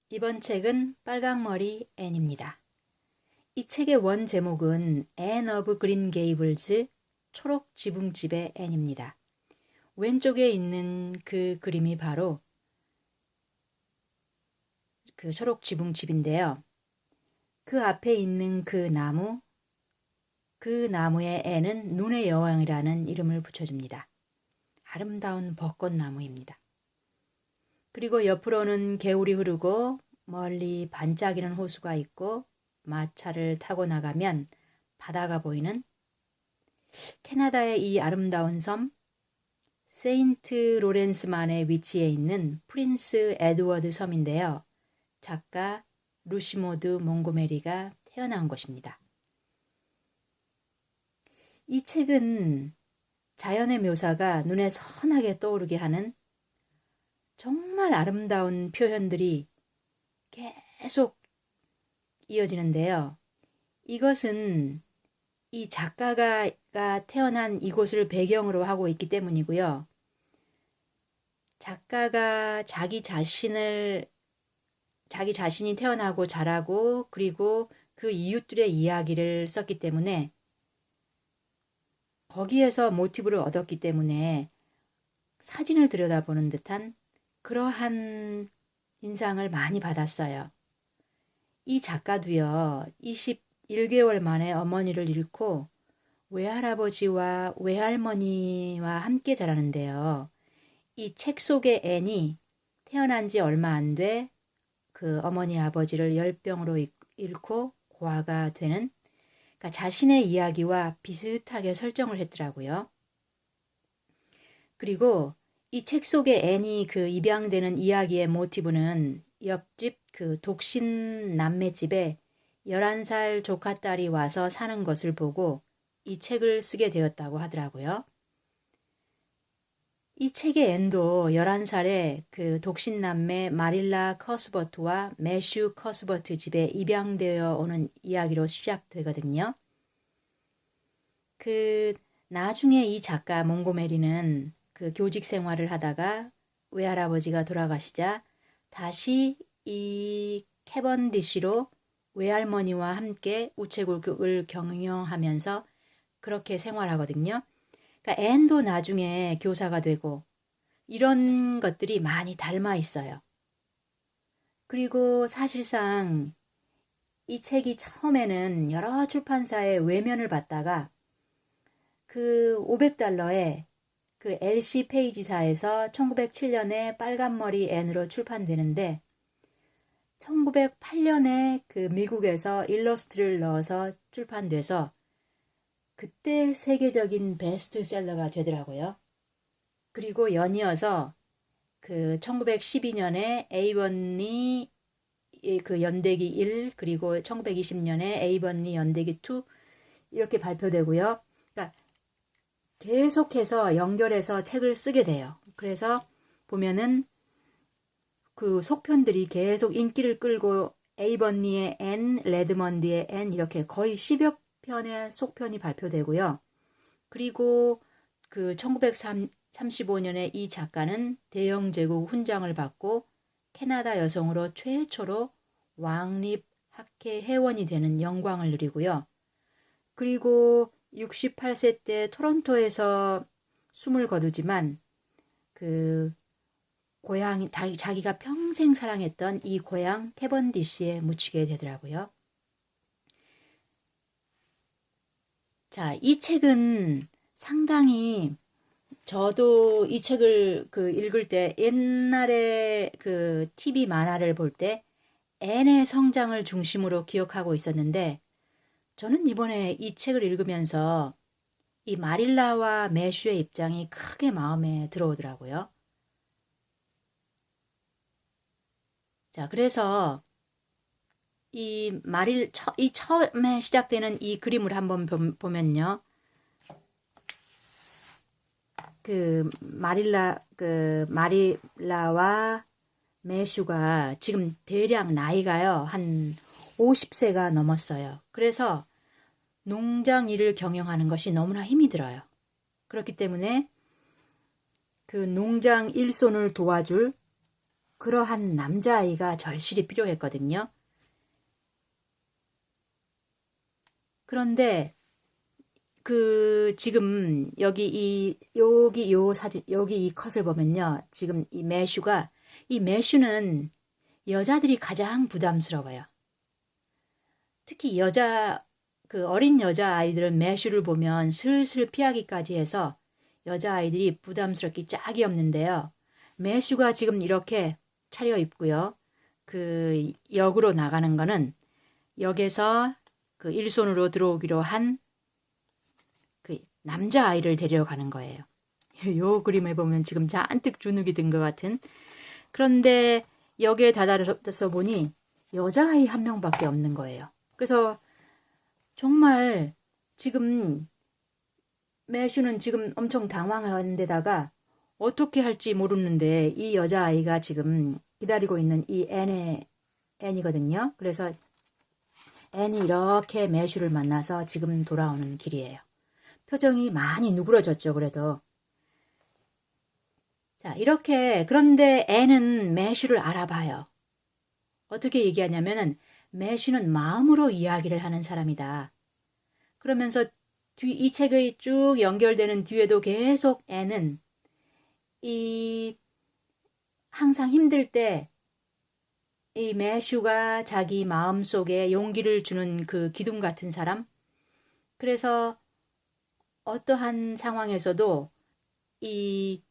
이번 책은 빨강머리 앤입니다. 이 책의 원 제목은 앤 오브 그린 게이블즈 초록 지붕집의 앤입니다. 왼쪽에 있는 그 그림이 바로 그 초록 지붕집인데요. 그 앞에 있는 그 나무의 앤은 눈의 여왕이라는 이름을 붙여줍니다. 아름다운 벚꽃나무입니다. 그리고 옆으로는 개울이 흐르고 멀리 반짝이는 호수가 있고 마차를 타고 나가면 바다가 보이는 캐나다의 이 아름다운 섬 세인트 로렌스만에 위치해 있는 프린스 에드워드 섬인데요. 작가 루시모드 몽고메리가 태어난 곳입니다. 이 책은 자연의 묘사가 눈에 선하게 떠오르게 하는 정말 아름다운 표현들이 계속 이어지는데요. 이것은 이 작가가 태어난 이곳을 배경으로 하고 있기 때문이고요. 작가가 자기 자신이 태어나고 자라고 그리고 그 이웃들의 이야기를 썼기 때문에 거기에서 모티브를 얻었기 때문에 사진을 들여다보는 듯한 그러한 인상을 많이 받았어요. 이 작가도요, 21개월 만에 어머니를 잃고 외할아버지와 외할머니와 함께 자라는데요. 이 책 속의 앤이 태어난 지 얼마 안 돼 그 어머니 아버지를 열병으로 잃고 고아가 되는, 그러니까 자신의 이야기와 비슷하게 설정을 했더라고요. 그리고 이 책 속의 앤이 그 입양되는 이야기의 모티브는 옆집 그 독신 남매집에 11살 조카딸이 와서 사는 것을 보고 이 책을 쓰게 되었다고 하더라고요. 이 책의 앤도 11살에 그 독신 남매 마릴라 커스버트와 매슈 커스버트 집에 입양되어 오는 이야기로 시작되거든요. 나중에 이 작가 몽고메리는 그 교직 생활을 하다가 외할아버지가 돌아가시자 다시 이 캐번디시로 외할머니와 함께 우체국을 경영하면서 그렇게 생활하거든요. 그러니까 앤도 나중에 교사가 되고 이런 것들이 많이 닮아 있어요. 그리고 사실상 이 책이 처음에는 여러 출판사의 외면을 받다가 그 $500에 그 LC 페이지사에서 1907년에 빨간머리 앤으로 출판되는데 1908년에 그 미국에서 일러스트를 넣어서 출판돼서 그때 세계적인 베스트셀러가 되더라고요. 그리고 연이어서 그 1912년에 에이번리 그 연대기 1 그리고 1920년에 에이번리 연대기 2 이렇게 발표되고요. 그러니까 계속해서 연결해서 책을 쓰게 돼요. 그래서 보면은 그 속편들이 계속 인기를 끌고 에이번리의 앤, 레드먼드의 앤 이렇게 거의 10여 편의 속편이 발표되고요. 그리고 그 1935년에 이 작가는 대영제국 훈장을 받고 캐나다 여성으로 최초로 왕립 학회 회원이 되는 영광을 누리고요. 그리고 68세 때 토론토에서 숨을 거두지만 그 고향 자기가 평생 사랑했던 이 고향 캐번디시에 묻히게 되더라고요. 자, 이 책은 상당히 저도 이 책을 읽을 때 옛날에 그 TV 만화를 볼 때 앤의 성장을 중심으로 기억하고 있었는데 저는 이번에 이 책을 읽으면서 이 마릴라와 매슈의 입장이 크게 마음에 들어오더라고요. 자, 그래서 이 처음에 시작되는 이 그림을 한번 보면요. 마릴라와 매슈가 지금 대략 나이가요. 한 50세가 넘었어요. 그래서 농장 일을 경영하는 것이 너무나 힘이 들어요. 그렇기 때문에 그 농장 일손을 도와줄 그러한 남자아이가 절실히 필요했거든요. 그런데 지금 여기 요 사진, 여기 이 컷을 보면요. 지금 이 매슈는 여자들이 가장 부담스러워요. 특히 어린 여자아이들은 매슈를 보면 슬슬 피하기까지 해서 여자아이들이 부담스럽기 짝이 없는데요. 매슈가 지금 이렇게 차려입고요. 역으로 나가는 거는 역에서 일손으로 들어오기로 한 남자아이를 데려가는 거예요. 요 그림에 보면 지금 잔뜩 주눅이 든 것 같은. 그런데 역에 다다라서 보니 여자아이 한 명밖에 없는 거예요. 그래서 정말 지금 매슈는 지금 엄청 당황한 데다가 어떻게 할지 모르는데 이 여자아이가 지금 기다리고 있는 이 앤이거든요. 그래서 앤이 이렇게 매슈를 만나서 지금 돌아오는 길이에요. 표정이 많이 누그러졌죠, 그래도. 자, 그런데 앤은 매슈를 알아봐요. 어떻게 얘기하냐면은, 매슈는 마음으로 이야기를 하는 사람이다. 그러면서 이 책의 쭉 연결되는 뒤에도 계속 앤은 항상 힘들 때 이 매슈가 자기 마음속에 용기를 주는 그 기둥 같은 사람. 그래서 어떠한 상황에서도 이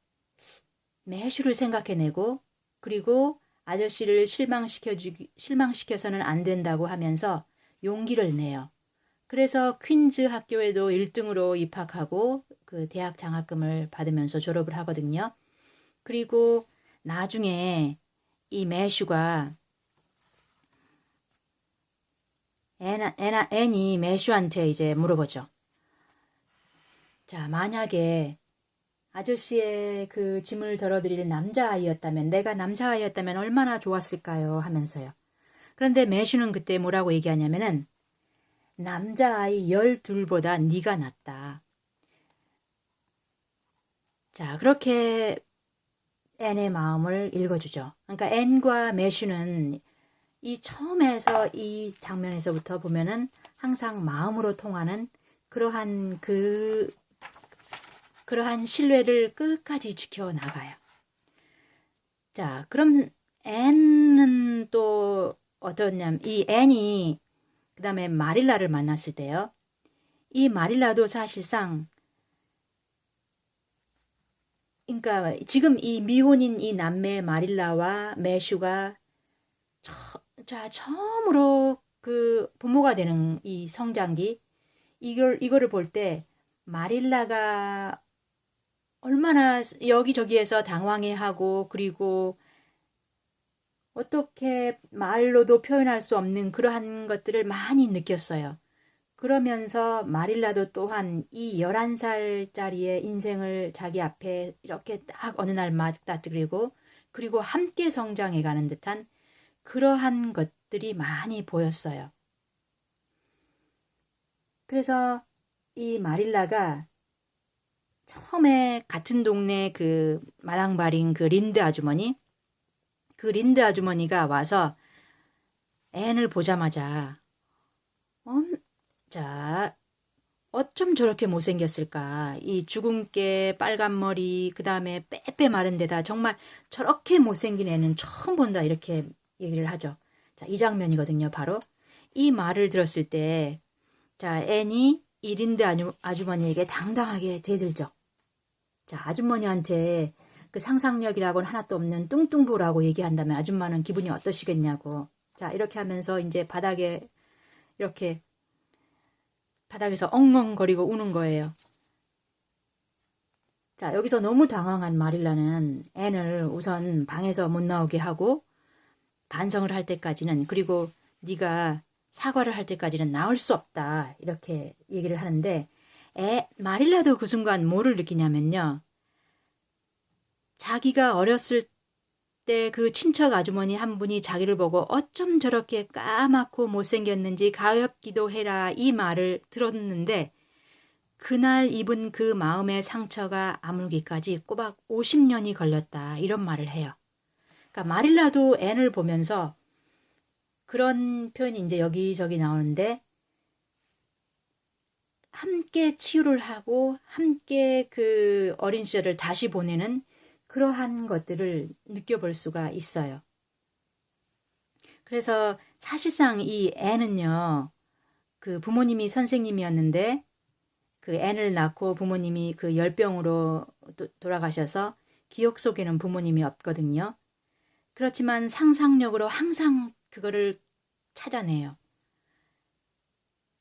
매슈를 생각해내고 그리고 아저씨를 실망시켜서는 안 된다고 하면서 용기를 내요. 그래서 퀸즈 학교에도 1등으로 입학하고 대학 장학금을 받으면서 졸업을 하거든요. 그리고 나중에 이 매슈가 앤이 매슈한테 이제 물어보죠. 자, 만약에 아저씨의 짐을 덜어드릴 내가 남자아이였다면 얼마나 좋았을까요? 하면서요. 그런데 매슈는 그때 뭐라고 얘기하냐면은 남자아이 12보다 네가 낫다. 자, 그렇게 앤의 마음을 읽어주죠. 그러니까 앤과 매슈는 처음에서 이 장면에서부터 보면은 항상 마음으로 통하는 그러한 신뢰를 끝까지 지켜나가요. 자, 그럼 앤은 또 어떠냐면 이 앤이 그 다음에 마릴라를 만났을 때요. 이 마릴라도 사실상 그러니까 지금 이 미혼인 이 남매 마릴라와 매슈가 처음으로 부모가 되는 이 성장기 이거를 볼 때 마릴라가 얼마나 여기저기에서 당황해하고 그리고 어떻게 말로도 표현할 수 없는 그러한 것들을 많이 느꼈어요. 그러면서 마릴라도 또한 이 11살짜리의 인생을 자기 앞에 이렇게 딱 어느 날 맞닥뜨리고 그리고 함께 성장해가는 듯한 그러한 것들이 많이 보였어요. 그래서 이 마릴라가 처음에 같은 동네 마당발인 린드 아주머니가 와서 앤을 보자마자 자, 어쩜 저렇게 못생겼을까? 이 주근깨 빨간 머리 그 다음에 빼빼 마른 데다 정말 저렇게 못생긴 애는 처음 본다 이렇게 얘기를 하죠. 자, 이 장면이거든요. 바로 이 말을 들었을 때 자, 앤이 이 린드 아주머니에게 당당하게 대들죠. 자, 아주머니한테 상상력이라고는 하나도 없는 뚱뚱보라고 얘기한다면 아줌마는 기분이 어떠시겠냐고. 자, 이렇게 하면서 이제 바닥에서 엉엉거리고 우는 거예요. 자, 여기서 너무 당황한 마릴라는 앤을 우선 방에서 못 나오게 하고 반성을 할 때까지는 그리고 네가 사과를 할 때까지는 나올 수 없다 이렇게 얘기를 하는데 마릴라도 그 순간 뭐를 느끼냐면요. 자기가 어렸을 때 친척 아주머니 한 분이 자기를 보고 어쩜 저렇게 까맣고 못생겼는지 가엾기도 해라 이 말을 들었는데 그날 입은 그 마음의 상처가 아물기까지 꼬박 50년이 걸렸다 이런 말을 해요. 그러니까 마릴라도 앤을 보면서 그런 표현이 이제 여기저기 나오는데, 함께 치유를 하고 함께 그 어린 시절을 다시 보내는 그러한 것들을 느껴볼 수가 있어요. 그래서 사실상 이 앤은요, 그 부모님이 선생님이었는데 그 앤을 낳고 부모님이 그 열병으로 돌아가셔서 기억 속에는 부모님이 없거든요. 그렇지만 상상력으로 항상 그거를 찾아내요.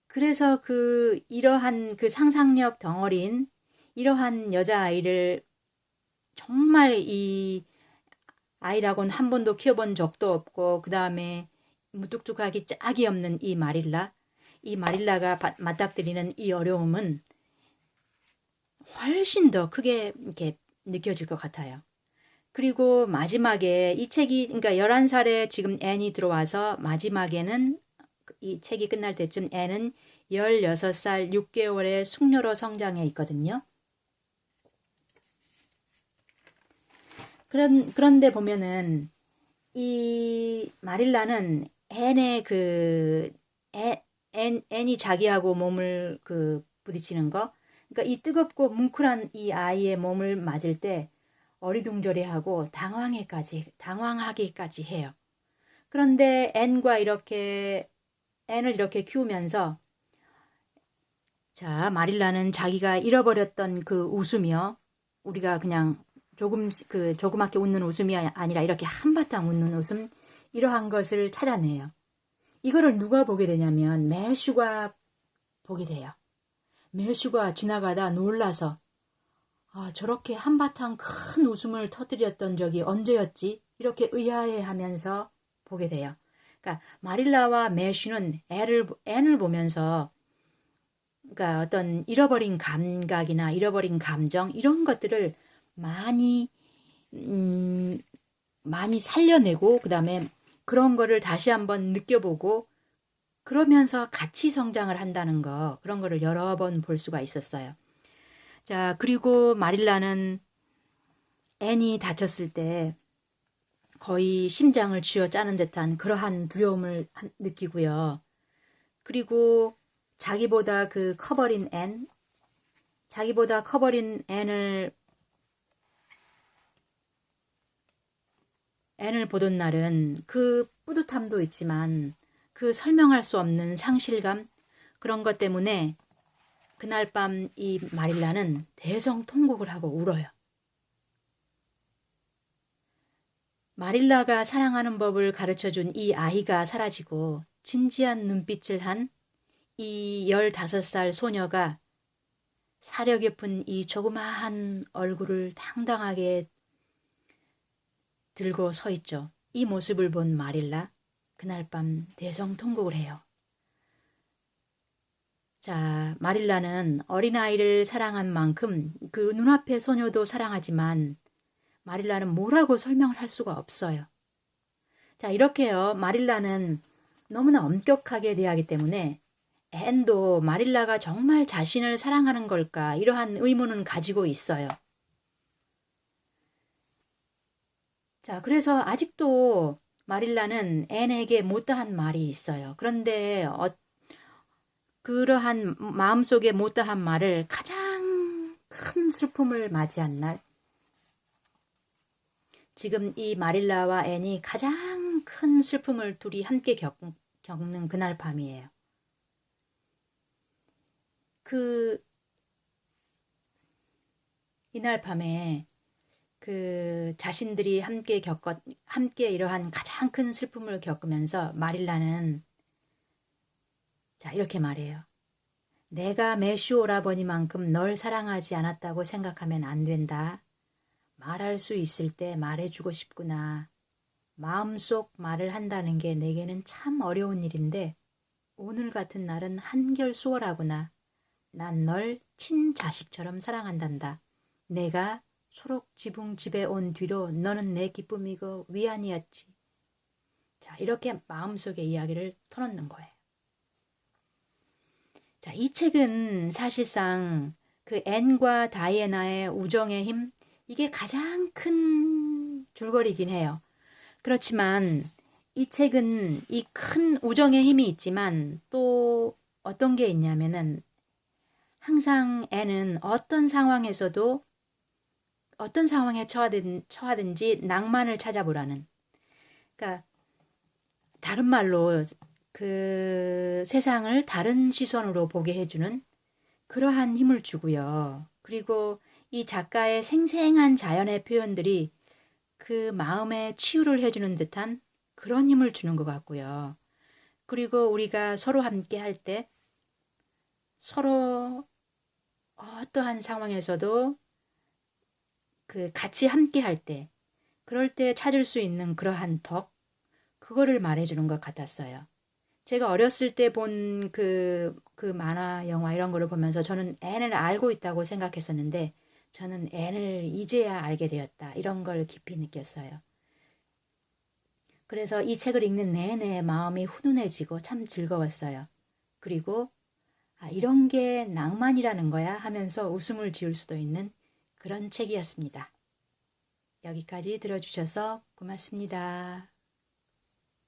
그래서 이러한 그 상상력 덩어리인 이러한 여자아이를 정말 이 아이라고는 한 번도 키워본 적도 없고, 그 다음에 무뚝뚝하기 짝이 없는 이 마릴라가 맞닥뜨리는 이 어려움은 훨씬 더 크게 이렇게 느껴질 것 같아요. 그리고 마지막에 이 책이, 그러니까 11살에 지금 앤이 들어와서 마지막에는 이 책이 끝날 때쯤 앤은 16살 6개월의 숙녀로 성장해 있거든요. 그런데 보면은 이 마릴라는 앤의 앤이 자기하고 몸을 부딪히는 거, 그러니까 이 뜨겁고 뭉클한 이 아이의 몸을 맞을 때 어리둥절해하고 당황하기까지 해요. 그런데 앤을 이렇게 키우면서, 자, 마릴라는 자기가 잃어버렸던 그 웃음이요, 우리가 그냥 조그맣게 웃는 웃음이 아니라 이렇게 한바탕 웃는 웃음, 이러한 것을 찾아내요. 이거를 누가 보게 되냐면 매슈가 보게 돼요. 매슈가 지나가다 놀라서, 아, 저렇게 한바탕 큰 웃음을 터뜨렸던 적이 언제였지? 이렇게 의아해하면서 보게 돼요. 그러니까 마릴라와 매슈는 앤을 보면서, 그러니까 어떤 잃어버린 감각이나 잃어버린 감정, 이런 것들을 많이 살려내고, 그 다음에 그런 거를 다시 한번 느껴보고, 그러면서 같이 성장을 한다는 거, 그런 거를 여러 번 볼 수가 있었어요. 자, 그리고 마릴라는 앤이 다쳤을 때 거의 심장을 쥐어 짜는 듯한 그러한 두려움을 느끼고요. 그리고 자기보다 커버린 앤을 보던 날은 그 뿌듯함도 있지만 그 설명할 수 없는 상실감, 그런 것 때문에 그날 밤 이 마릴라는 대성통곡을 하고 울어요. 마릴라가 사랑하는 법을 가르쳐준 이 아이가 사라지고 진지한 눈빛을 한 이 15살 소녀가 사려 깊은 이 조그마한 얼굴을 당당하게 들고 서 있죠. 이 모습을 본 마릴라, 그날 밤 대성통곡을 해요. 자, 마릴라는 어린아이를 사랑한 만큼 그 눈앞의 소녀도 사랑하지만 마릴라는 뭐라고 설명을 할 수가 없어요. 자, 이렇게요. 마릴라는 너무나 엄격하게 대하기 때문에 앤도 마릴라가 정말 자신을 사랑하는 걸까, 이러한 의문은 가지고 있어요. 자, 그래서 아직도 마릴라는 앤에게 못다한 말이 있어요. 그런데 그러한 마음속에 못다한 말을 가장 큰 슬픔을 맞이한 날, 지금 이 마릴라와 앤이 가장 큰 슬픔을 둘이 함께 겪는 그날 밤이에요. 이날 밤에 자신들이 함께 이러한 가장 큰 슬픔을 겪으면서 마릴라는, 자, 이렇게 말해요. 내가 매슈 오라버니만큼 널 사랑하지 않았다고 생각하면 안 된다. 말할 수 있을 때 말해주고 싶구나. 마음속 말을 한다는 게 내게는 참 어려운 일인데 오늘 같은 날은 한결 수월하구나. 난 널 친자식처럼 사랑한단다. 내가 초록 지붕 집에 온 뒤로 너는 내 기쁨이고 위안이었지. 자, 이렇게 마음속의 이야기를 터놓는 거예요. 자, 이 책은 사실상 그 앤과 다이애나의 우정의 힘, 이게 가장 큰 줄거리긴 해요. 그렇지만 이 책은 이 큰 우정의 힘이 있지만 또 어떤 게 있냐면은 항상 애는 어떤 상황에서도 어떤 상황에 처하든지 낭만을 찾아보라는, 그러니까 다른 말로 그 세상을 다른 시선으로 보게 해주는 그러한 힘을 주고요. 그리고 이 작가의 생생한 자연의 표현들이 그 마음에 치유를 해주는 듯한 그런 힘을 주는 것 같고요. 그리고 우리가 서로 함께 할 때 서로 어떠한 상황에서도 그 같이 함께 할 때, 그럴 때 찾을 수 있는 그러한 덕, 그거를 말해주는 것 같았어요. 제가 어렸을 때 본 그 만화, 영화 이런 거를 보면서 저는 앤을 알고 있다고 생각했었는데 저는 앤을 이제야 알게 되었다. 이런 걸 깊이 느꼈어요. 그래서 이 책을 읽는 내내 마음이 훈훈해지고 참 즐거웠어요. 그리고 이런 게 낭만이라는 거야 하면서 웃음을 지을 수도 있는 그런 책이었습니다. 여기까지 들어주셔서 고맙습니다.